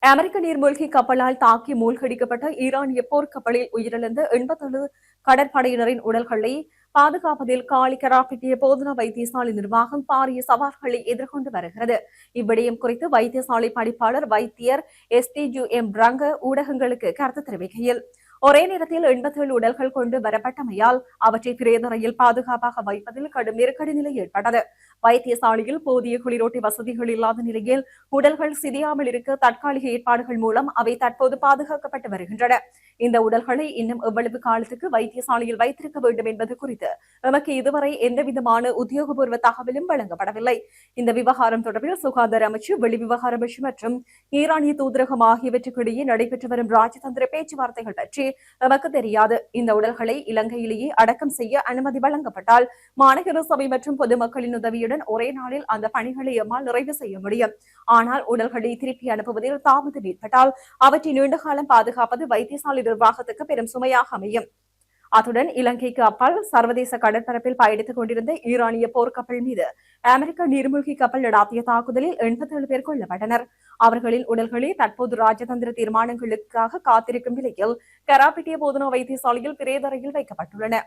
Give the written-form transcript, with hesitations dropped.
அமெரிக்க நீர்மூழ்கி கப்பலால் தாக்கி மூழ்கடிக்கப்பட்ட ஈரானிய போர்க்கப்பலில் உயிரிழந்த 87 கடற்படையினரின் உடல்களை பாதுகாப்பதில் காலி கராப்பிட்டிய போதனா வைத்தியசாலை நிர்வாகம் பாரிய சவால்களை எதிர்கொண்டு வருகிறது. இவ்விடயம் குறித்து வைத்தியசாலை பணிப்பாளர் வைத்தியர் STUM ரங்க ஊடகங்களுக்கு கருத்து தெரிவிக்கையில், ஒரே நேரத்தில் 87 உடல்கள் கொண்டு வரப்பட்டமையால் அவற்றை பிரேதரையில் பாதுகாப்பாக வைப்பதில் கடும் நெருக்கடி நிலை ஏற்பட்டது. வைத்தியசாலையில் போதிய குளிரூட்டி வசதிகள் இல்லாத நிலையில் உடல்கள் சிதையாமல் இருக்க தற்காலிக ஏற்பாடுகள் மூலம் அவை தற்போது பாதுகாக்கப்பட்டு வருகின்றன. இந்த உடல்களை இன்னும் எவ்வளவு காலத்துக்கு வைத்தியசாலையில் வைத்திருக்க வேண்டும் என்பது குறித்து எமக்கு இதுவரை எந்தவிதமான உத்தியோகபூர்வ தகவலும் வழங்கப்படவில்லை. இந்த விவகாரம் தொடர்பில் சுகாதார அமைச்சு, வெளிவிவகார அமைச்சு மற்றும் ஈரானிய தூதரகம் ஆகியவற்றுக்கிடையே நடைபெற்று வரும் ராஜதந்திர பேச்சுவார்த்தைகள் பற்றி எமக்கு தெரியாது. இந்த உடல்களை இலங்கையிலேயே அடக்கம் செய்ய அனுமதி வழங்கப்பட்டால் மாநகர சபை மற்றும் பொதுமக்களின் உதவியுடன் ஒரே நாளில் அந்த பணிகளை எம்மால் நிறைவு செய்ய முடியும். ஆனால் உடல்களை திருப்பி அனுப்புவதில் தாமதம் ஏற்பட்டால் அவற்றை நீண்டகாலம் பாதுகாப்பது வைத்தியசாலை நிர்வாகத்துக்கு பெரும் சுமையாக அமையும். அத்துடன் இலங்கைக்கு அப்பால் சர்வதேச கடற்பரப்பில் பயணித்துக் கொண்டிருந்த ஈரானிய போர்க்கப்பல் மீது அமெரிக்க நீர்மூழ்கி கப்பல் நடாத்திய தாக்குதலில் 87 பேர் கொல்லப்பட்டனர். அவர்களின் உடல்களே தற்போது ராஜதந்திர தீர்மானங்களுக்காக காத்திருக்கும் நிலையில் கராப்பிட்டிய போதனா வைத்தியசாலையில் பிரேதரையில் வைக்கப்பட்டுள்ளன.